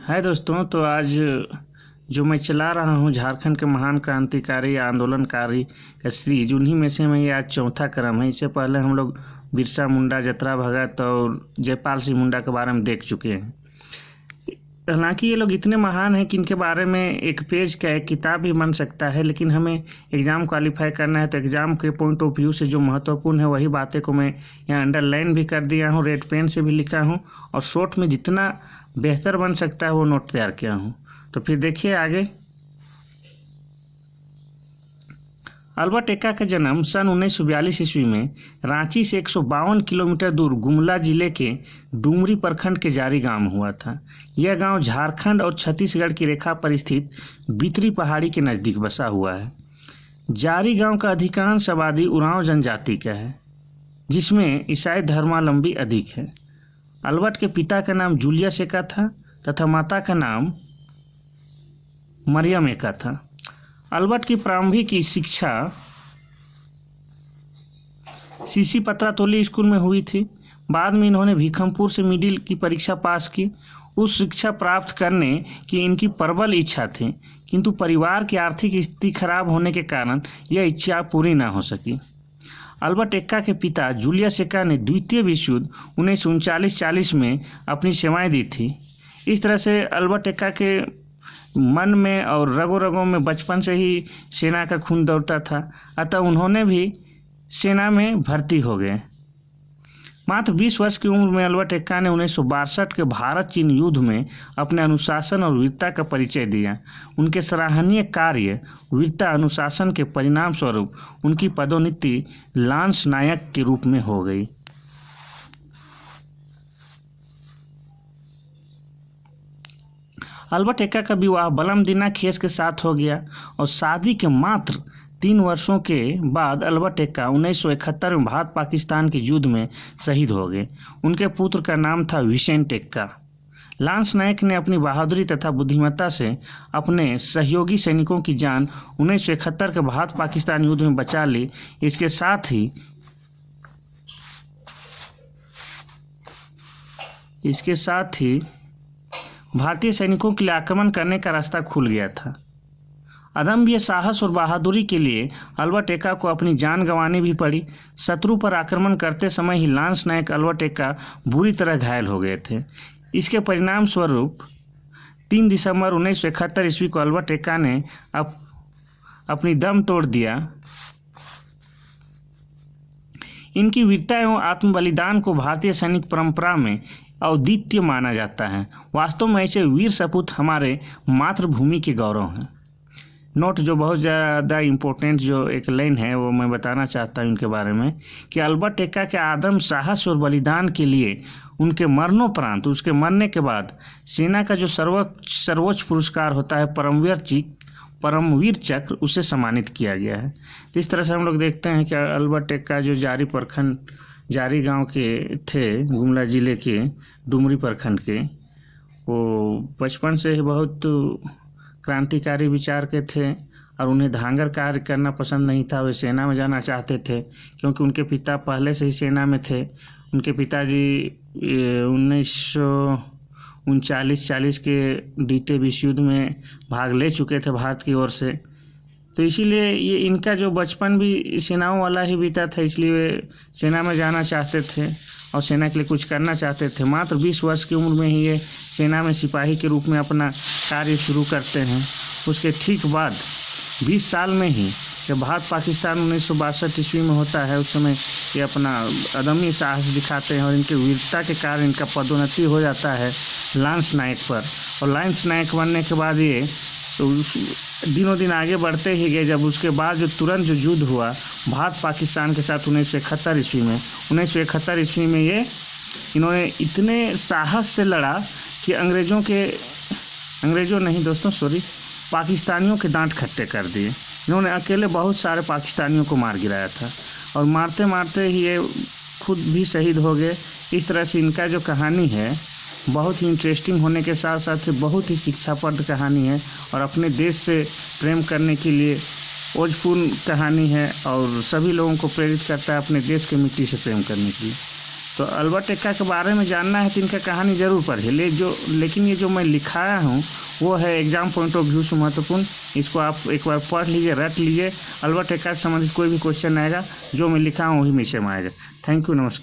हाय दोस्तों। तो आज जो मैं चला रहा हूँ झारखंड के महान क्रांतिकारी आंदोलनकारी का सीरीज, उन्हीं में से मैं ये आज चौथा क्रम है। इससे पहले हम लोग बिरसा मुंडा, जतरा भगत और जयपाल सिंह मुंडा के बारे में देख चुके हैं। हालांकि ये लोग इतने महान हैं कि इनके बारे में एक पेज का एक किताब भी बन सकता है, लेकिन हमें एग्ज़ाम क्वालिफाई करना है तो एग्ज़ाम के पॉइंट ऑफ व्यू से जो महत्वपूर्ण है वही बातें को मैं यहाँ अंडरलाइन भी कर दिया हूँ, रेड पेन से भी लिखा हूँ और शॉर्ट में जितना बेहतर बन सकता है वो नोट तैयार किया हूँ। तो फिर देखिए आगे। अल्बर्ट एक्का का जन्म सन 1942 ईस्वी में रांची से 152 किलोमीटर दूर गुमला जिले के डुमरी प्रखंड के जारी गांव में हुआ था। यह गांव झारखंड और छत्तीसगढ़ की रेखा पर स्थित बितरी पहाड़ी के नज़दीक बसा हुआ है। जारी गांव का अधिकांश आबादी उरांव जनजाति का है, जिसमें ईसाई धर्मावलंबी अधिक है। अल्बर्ट के पिता का नाम जूलियस एक्का था तथा माता का नाम मरियम एक्का था। अल्बर्ट की प्रारंभिक शिक्षा सीसी पत्रातोली स्कूल में हुई थी। बाद में इन्होंने भीखमपुर से मिडिल की परीक्षा पास की। उस शिक्षा प्राप्त करने की इनकी प्रबल इच्छा थी, किंतु परिवार की आर्थिक स्थिति खराब होने के कारण यह इच्छा पूरी न हो सकी। अल्बर्ट एक्का के पिता जूलियस एक्का ने द्वितीय विश्व युद्ध 1939-40 में अपनी सेवाएं दी थी। इस तरह से अल्बर्ट एक्का के मन में और रगों रगों में बचपन से ही सेना का खून दौड़ता था, अतः उन्होंने भी सेना में भर्ती हो गए। मात्र 20 वर्ष की उम्र में अल्बर्ट एक्का ने 1962 के भारत चीन युद्ध में अपने अनुशासन और वीरता का परिचय दिया। उनके सराहनीय कार्य, वीरता, अनुशासन के परिणाम स्वरूप उनकी पदोन्नति लांस नायक के रूप में हो गई। अल्बर्ट एक्का का विवाह बलमदीना खेस के साथ हो गया और शादी के मात्र 3 वर्षों के बाद अल्बर्ट एक्का 1971 में भारत पाकिस्तान के युद्ध में शहीद हो गए। उनके पुत्र का नाम था विसेंट एक्का। लांस नायक ने अपनी बहादुरी तथा बुद्धिमत्ता से अपने सहयोगी सैनिकों की जान 1971 के भारत पाकिस्तान युद्ध में बचा ली। इसके साथ ही भारतीय सैनिकों के लिए आक्रमण करने का रास्ता खुल गया था। अदम्य साहस और बहादुरी के लिए अल्बर्ट एक्का को अपनी जान गंवानी भी पड़ी। शत्रु पर आक्रमण करते समय ही लांस नायक अल्बर्ट एक्का बुरी तरह घायल हो गए थे। इसके परिणाम स्वरूप 3 दिसंबर 1971 ईस्वी को अल्बर्ट एक्का ने अपनी दम तोड़ दिया। इनकी वीरता एवं आत्म बलिदान को भारतीय सैनिक परंपरा में अद्वितीय माना जाता है। वास्तव में ऐसे वीर सपूत हमारे मातृभूमि के गौरव हैं। नोट जो बहुत ज़्यादा इम्पोर्टेंट जो एक लाइन है वो मैं बताना चाहता हूँ इनके बारे में कि अल्बर्ट एक्का के आदम साहस और बलिदान के लिए उनके मरणोपरांत, उसके मरने के बाद सेना का जो सर्वोच्च पुरस्कार होता है परमवीर चक्र, उसे सम्मानित किया गया है। तो इस तरह से हम लोग देखते हैं कि अल्बर्ट एक्का जो जारी गांव के थे, गुमला जिले के डुमरी प्रखंड के, वो बचपन से ही बहुत क्रांतिकारी विचार के थे और उन्हें धांगर कार्य करना पसंद नहीं था। वे सेना में जाना चाहते थे क्योंकि उनके पिता पहले से ही सेना में थे। उनके पिताजी 1939-40 के द्वितीय विश्व युद्ध में भाग ले चुके थे भारत की ओर से। तो इसीलिए ये इनका जो बचपन भी सेनाओं वाला ही बीता था, इसलिए वे सेना में जाना चाहते थे और सेना के लिए कुछ करना चाहते थे। मात्र 20 वर्ष की उम्र में ही ये सेना में सिपाही के रूप में अपना कार्य शुरू करते हैं। उसके ठीक बाद 20 साल में ही जब भारत पाकिस्तान 1962 ईस्वी में होता है, उस समय ये अपना अदम्य साहस दिखाते हैं और इनके वीरता के कारण इनका पदोन्नति हो जाता है लांस नायक पर। और लांस नायक बनने के बाद ये तो दिनों दिन आगे बढ़ते ही गए। जब उसके बाद जो तुरंत जो युद्ध हुआ भारत पाकिस्तान के साथ 1971 ईस्वी में ये इन्होंने इतने साहस से लड़ा कि पाकिस्तानियों के दांत खट्टे कर दिए। इन्होंने अकेले बहुत सारे पाकिस्तानियों को मार गिराया था और मारते मारते ही ये खुद भी शहीद हो गए। इस तरह से इनका जो कहानी है बहुत ही इंटरेस्टिंग होने के साथ साथ बहुत ही शिक्षाप्रद कहानी है और अपने देश से प्रेम करने के लिए ओजपूर्ण कहानी है और सभी लोगों को प्रेरित करता है अपने देश की मिट्टी से प्रेम करने के लिए। तो अल्बर्ट एक्का के बारे में जानना है तो इनका कहानी ज़रूर पढ़िए। लेकिन ये जो मैं लिखाया हूँ वो है एग्जाम पॉइंट ऑफ व्यू से महत्वपूर्ण। इसको आप एक बार पढ़ लीजिए, रट लीजिए। अल्बर्ट एक्का से संबंधित कोई भी क्वेश्चन आएगा जो मैं लिखा हूँ वही नीचे में आएगा। थैंक यू, नमस्कार।